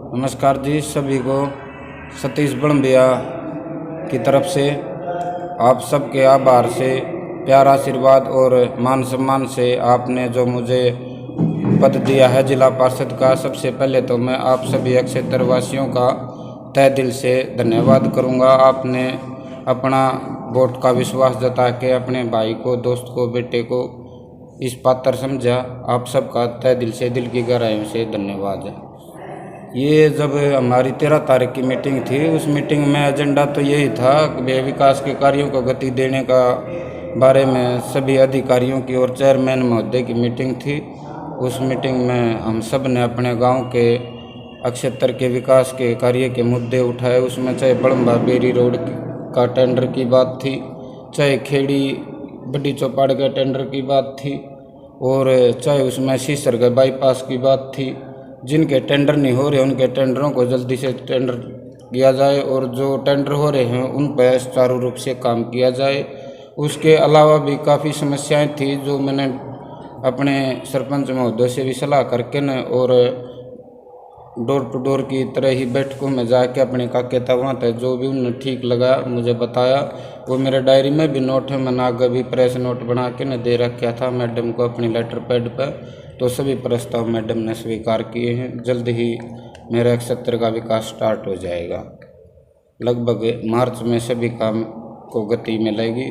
नमस्कार जी सभी को। सतीश बड़म्बिया की तरफ से आप सबके आभार से, प्यार आशीर्वाद और मान सम्मान से आपने जो मुझे पद दिया है जिला पार्षद का, सबसे पहले तो मैं आप सभी क्षेत्र वासियों का तहे दिल से धन्यवाद करूंगा। आपने अपना वोट का विश्वास जता के अपने भाई को, दोस्त को, बेटे को इस पात्र समझा। आप सबका तहे दिल से, दिल की गहराइयों से धन्यवाद है। ये जब हमारी 13 तारीख की मीटिंग थी, उस मीटिंग में एजेंडा तो यही था कि विकास के कार्यों को गति देने का बारे में सभी अधिकारियों की और चेयरमैन महोदय की मीटिंग थी। उस मीटिंग में हम सब ने अपने गांव के क्षेत्र के विकास के कार्य के मुद्दे उठाए। उसमें चाहे बड़म्बा बेरी रोड का टेंडर की बात थी, चाहे खेड़ी बड़ी चौपाड़ के टेंडर की बात थी, और चाहे उसमें सीसर के बाईपास की बात थी। जिनके टेंडर नहीं हो रहे उनके टेंडरों को जल्दी से टेंडर किया जाए, और जो टेंडर हो रहे हैं उन पर सुचारू रूप से काम किया जाए। उसके अलावा भी काफ़ी समस्याएं थी जो मैंने अपने सरपंच महोदय से भी सलाह करके न और डोर टू डोर की तरह ही बैठकों में जाके अपने काके तवा तक जो भी उन्हें ठीक लगा मुझे बताया। वो मेरे डायरी में भी नोट है, मैंने आगे भी प्रेस नोट बना के न दे रखा था मैडम को अपनी लेटर पैड पर। तो सभी प्रस्ताव मैडम ने स्वीकार किए हैं। जल्द ही मेरे क्षेत्र का विकास स्टार्ट हो जाएगा। लगभग मार्च में सभी काम को गति मिलेगी।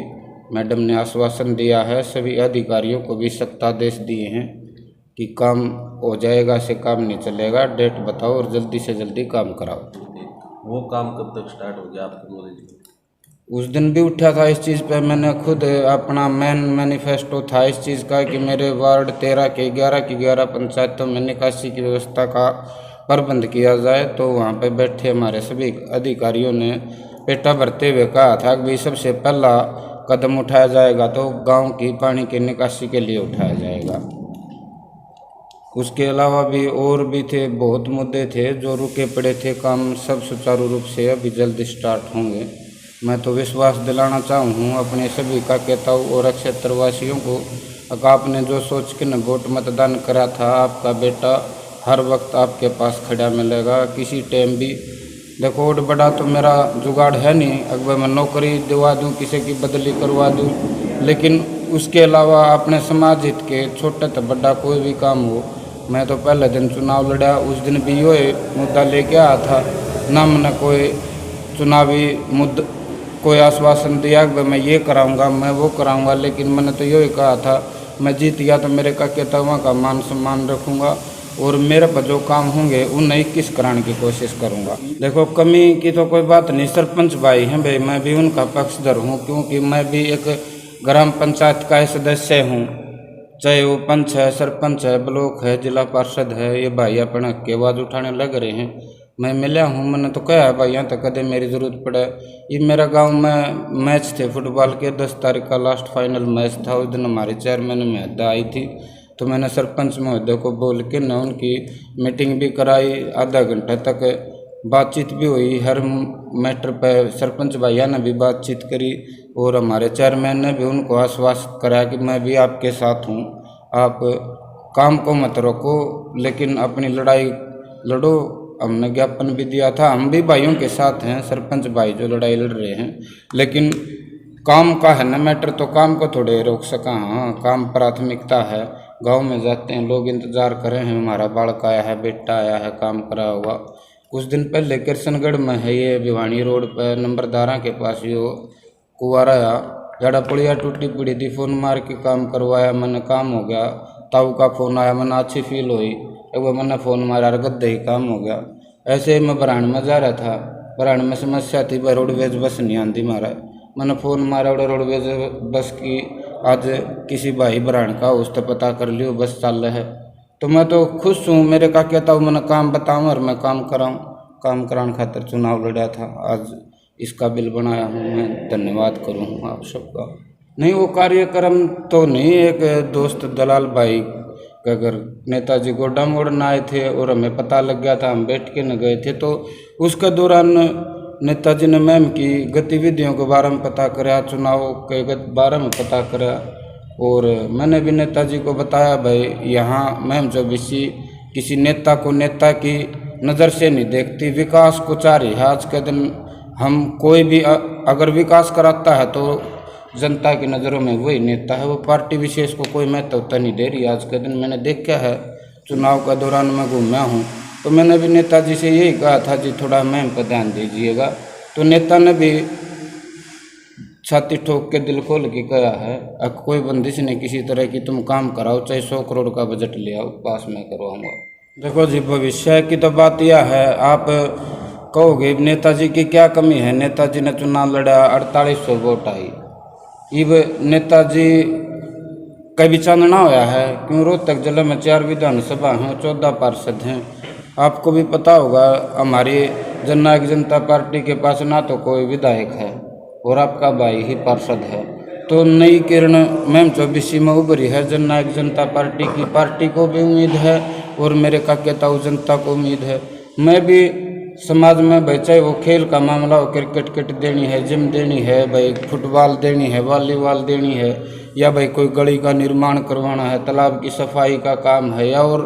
मैडम ने आश्वासन दिया है, सभी अधिकारियों को भी सत्तादेश दिए हैं कि काम हो जाएगा, से काम नहीं चलेगा। डेट बताओ और जल्दी से जल्दी काम कराओ। वो काम कब तक स्टार्ट हो गया आपको नॉलेज? उस दिन भी उठा था इस चीज़ पे। मैंने खुद अपना मेन मैनिफेस्टो था इस चीज़ का कि मेरे वार्ड 13 के 11 की 11 पंचायतों में निकासी की व्यवस्था का प्रबंध किया जाए। तो वहाँ पे बैठे हमारे सभी अधिकारियों ने पेटा भरते हुए कहा था कि भाई सबसे पहला कदम उठाया जाएगा तो गांव की पानी की निकासी के लिए उठाया जाएगा। उसके अलावा भी और भी थे, बहुत मुद्दे थे जो रुके पड़े थे। काम सब सुचारू रूप से अभी जल्द स्टार्ट होंगे। मैं तो विश्वास दिलाना चाहूँ अपने सभी काकेताओं और क्षेत्रवासियों को, आपने जो सोच के न वोट मतदान करा था, आपका बेटा हर वक्त आपके पास खड़ा मिलेगा। किसी टाइम भी देखो, और बड़ा तो मेरा जुगाड़ है नहीं, अगर मैं नौकरी दिवा दूँ, किसी की बदली करवा दूँ, लेकिन उसके अलावा अपने समाज हित के छोटे तो बड़ा कोई भी काम हो। मैं तो पहले दिन चुनाव लड़ा, उस दिन भी यो मुद्दा लेके आया था ना। मैंने कोई चुनावी मुद्दा कोई आश्वासन दिया कि मैं ये कराऊंगा, मैं वो कराऊंगा, लेकिन मैंने तो यही कहा था मैं जीत गया तो मेरे काकेताओं का मान सम्मान रखूंगा और मेरे पर जो काम होंगे उन्हें 21 कराने की कोशिश करूंगा। देखो, कमी की तो कोई बात नहीं, सरपंच भाई हैं भाई, मैं भी उनका पक्षधर हूँ, क्योंकि मैं भी एक ग्राम पंचायत का सदस्य हूँ। चाहे वो पंच है, सरपंच है, ब्लॉक है, जिला पार्षद है, ये भाई अपना के आवाज़ उठाने लग रहे हैं। मैं मिला हूँ, मैंने तो कहा है भाई यहाँ तक कदे मेरी ज़रूरत पड़े। ये मेरा गांव में मैच थे फुटबॉल के, 10 तारीख का लास्ट फाइनल मैच था। उस दिन हमारी चेयरमैन महोदय आई थी, तो मैंने सरपंच महोदय को बोल के न उनकी मीटिंग भी कराई। आधा घंटे तक बातचीत भी हुई, हर मैटर पर सरपंच भैया ने भी बातचीत करी और हमारे चेयरमैन ने भी उनको आश्वस्त कराया कि मैं भी आपके साथ हूँ, आप काम को मत रोको लेकिन अपनी लड़ाई लड़ो। हमने ज्ञापन भी दिया था, हम भी भाइयों के साथ हैं, सरपंच भाई जो लड़ाई लड़ रहे हैं, लेकिन काम का है ना मैटर, तो काम को थोड़े रोक सका। हाँ, काम प्राथमिकता है। गांव में जाते हैं, लोग इंतज़ार कर रहे हैं, हमारा बालक आया है, बेटा आया है, काम करा हुआ। कुछ दिन पहले किरसनगढ़ में है, ये भिवानी रोड पर नंबरदारा के पास यो कुआरा आया, जड़ा पुड़िया टूटी पड़ी थी, फ़ोन मार के काम करवाया, मैंने काम हो गया। ताऊ का फ़ोन आया, मैंने अच्छी फील हुई, एक बार मैंने फ़ोन मारा, गद्दे ही काम हो गया। ऐसे ही मैं बराण में जा रहा था, बराण में समस्या थी, भाई रोडवेज बस नहीं आती मारा, मैंने फ़ोन मारा और रोडवेज बस की आज किसी भाई बराण का उस तो पता कर लियो, बस चल रहा है। तो मैं तो खुश हूँ, मेरे का कहता हूँ मैंने काम बताऊँ और मैं काम कराऊँ। काम कराने खातिर चुनाव लड़ा था, आज इसका बिल बनाया हूँ। मैं धन्यवाद करूँ आप सबका। नहीं, वो कार्यक्रम तो नहीं, एक दोस्त दलाल भाई का अगर नेताजी गोड्डा मोड़ न आए थे और हमें पता लग गया था, हम बैठ के न गए थे, तो उसके दौरान नेताजी ने मैम की गतिविधियों के बारे में पता करा, चुनाव के बारे में पता करा, और मैंने भी नेताजी को बताया भाई यहाँ मैम जब किसी नेता को नेता की नज़र से नहीं देखती, विकास को चाह रही है। आज के दिन हम कोई भी अगर विकास कराता है तो जनता की नज़रों में वही नेता है, वो पार्टी विशेष को कोई महत्वता नहीं दे रही। आज के दिन मैंने देखा है, चुनाव का दौरान मैं घूमा हूँ तो मैंने भी नेताजी से यही कहा था जी थोड़ा महम पर ध्यान दीजिएगा, तो नेता ने भी छाती ठोक के दिल खोल के कहा है अब कोई बंदिश नहीं किसी तरह की, तुम काम कराओ चाहे 100 करोड़ का बजट ले आओ, पास में करवाऊंगा। देखो जी भविष्य की तो बात यह है, आप कहोगे नेताजी की क्या कमी है, नेताजी ने चुनाव लड़ा 4800 वोट आई, इब नेताजी कभी चांदना होया है क्यों? रोहतक जिले में 4 विधानसभा हैं, 14 पार्षद हैं। आपको भी पता होगा हमारी जननायक जनता पार्टी के पास ना तो कोई विधायक है और आपका भाई ही पार्षद है, तो नई किरण मैम 24 में उभरी है जननायक जनता पार्टी की। पार्टी को भी उम्मीद है और मेरे काकेताऊ जनता को उम्मीद है। मैं भी समाज में भाई चाहे वो खेल का मामला हो, क्रिकेट किट देनी है, जिम देनी है, भाई फुटबॉल देनी है, वॉलीबॉल देनी है, या भाई कोई गली का निर्माण करवाना है, तालाब की सफाई का काम है, या और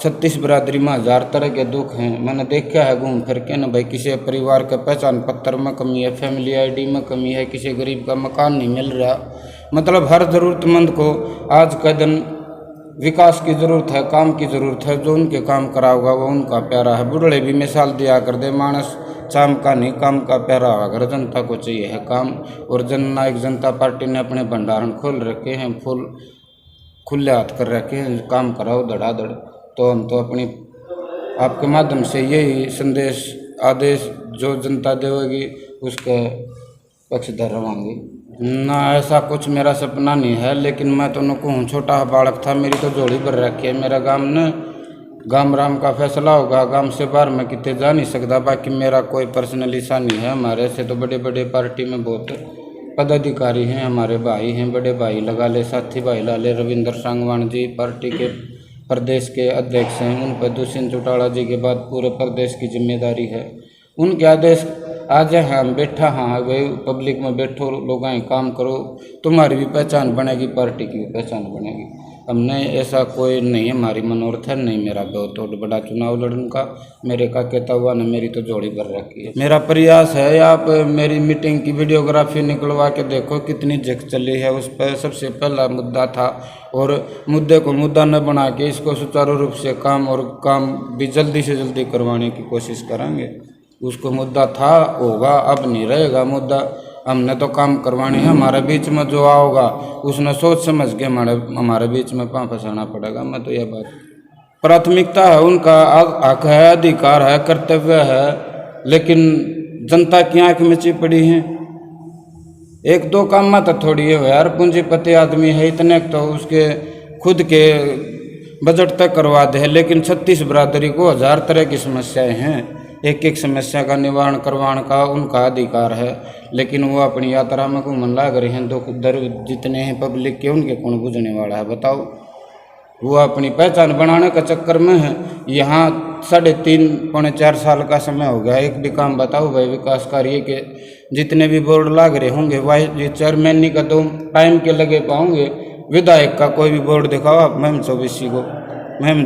36 बिरादरी में 1000 तरह के दुख हैं। मैंने देखा है घूम फिर के न भाई किसी परिवार के पहचान पत्र में कमी है, फैमिली आईडी में कमी है, किसी गरीब का मकान नहीं मिल रहा। मतलब हर ज़रूरतमंद को आज का दिन विकास की ज़रूरत है, काम की ज़रूरत है। जो उनके काम करा होगा वो उनका प्यारा है। बुढ़ड़े भी मिसाल दिया कर दे, मानस चाम का नहीं काम का प्यारा अगर जनता को चाहिए है काम। और जननायक जनता पार्टी ने अपने भंडारण खोल रखे हैं, फुल खुले हाथ कर रखे हैं, काम कराओ धड़ाधड़। तो हम तो अपनी आपके माध्यम से यही संदेश आदेश जो जनता देगी उसके पक्षधर रहेंगे ना। ऐसा कुछ मेरा सपना नहीं है, लेकिन मैं तो नुकू हूँ, छोटा बालक था, मेरी तो जोड़ी पर रखी है। मेरा गांव न गांव राम का फैसला होगा, गांव से बाहर मैं कितने जा नहीं सकता। बाकी मेरा कोई पर्सनल ईसा नहीं है। हमारे से तो बड़े बड़े पार्टी में बहुत पदाधिकारी हैं, हमारे भाई हैं, बड़े भाई लगा ले, साथी भाई ला ले। रविंद्र सांगवान जी पार्टी के प्रदेश के अध्यक्ष हैं, उन पर दुष्यंत चौटाला जी के बाद पूरे प्रदेश की जिम्मेदारी है। उनके आदेश आज हम बैठा हाँ भाई पब्लिक में बैठो, लोग आए काम करो, तुम्हारी भी पहचान बनेगी, पार्टी की भी पहचान बनेगी। हमने ऐसा कोई नहीं, हमारी मनोरथ है नहीं मेरा बहुत बड़ा चुनाव लड़ने का। मेरे का कहता हुआ ने मेरी तो जोड़ी भर रखी है। मेरा प्रयास है आप मेरी मीटिंग की वीडियोग्राफी निकलवा के देखो कितनी जग चली है। उस पर सबसे पहला मुद्दा था और मुद्दे को मुद्दा न बना के इसको सुचारू रूप से काम भी जल्दी से जल्दी करवाने की कोशिश करेंगे। उसको मुद्दा था होगा, अब नहीं रहेगा मुद्दा। हमने तो काम करवाने हैं, हमारे बीच में जो आओगा उसने सोच समझ के हमारे बीच में पाँव फंसाना पड़ेगा। मैं तो यह बात प्राथमिकता है, उनका हक है, अधिकार है, कर्तव्य है, लेकिन जनता की आँख में चिपड़ी है। 1-2 काम में तो थोड़ी है यार, पूंजीपति आदमी है, इतने तो उसके खुद के बजट तक करवा दे। लेकिन 36 बिरादरी को 1000 तरह की समस्याएं हैं, एक एक समस्या का निवारण करवाने का उनका अधिकार है। लेकिन वो अपनी यात्रा में घूमन लाग रहे हैं, दुख दर्द जितने हैं पब्लिक के उनके कौन बुझने वाला है बताओ। वो अपनी पहचान बनाने का चक्कर में है। यहाँ 3.5-4 साल का समय हो गया, एक भी काम बताओ भाई विकास कार्य के। जितने भी बोर्ड लाग रहे होंगे वाइस चेयरमैन का तो टाइम के लगे पाओगे, विधायक का कोई भी बोर्ड दिखाओ आप। महम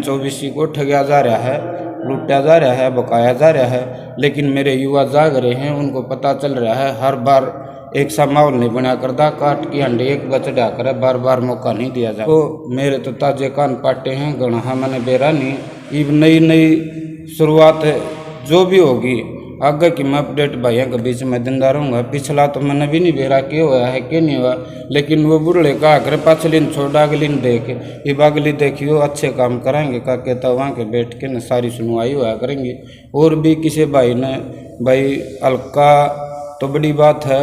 24 को ठगा जा रहा है, लूटा जा रहा है, बकाया जा रहा है। लेकिन मेरे युवा जाग रहे हैं, उनको पता चल रहा है हर बार एक सा माहौल नहीं बना करता, काट की हंडी एक बचड़ा करे, बार बार मौका नहीं दिया जाए। तो मेरे तो ताजे कान पाटे हैं गणहा मैंने बेरा नहीं। इब नई शुरुआत जो भी होगी आगे की मैं अपडेट भाइयों के बीच में दिंदा रहूँगा। पिछला तो मैंने भी नहीं बेरा क्या हुआ है क्या नहीं हुआ, लेकिन वो बुढ़े का आकर पाछलीन छोड़ अगलीन देख इब अगली देखियो अच्छे काम कराएंगे का कहता वहाँ के बैठ के न सारी सुनवाई हुआ करेंगी। और भी किसी भाई ने भाई हल्का तो बड़ी बात है,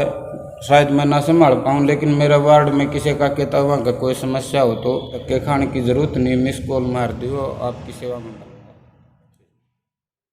शायद मैं ना संभाल पाऊँ, लेकिन मेरे वार्ड में किसी का कहता वहाँ का कोई समस्या हो तो धक्के खाने की ज़रूरत नहीं, मिस कॉल मार दियो, आपकी सेवा में।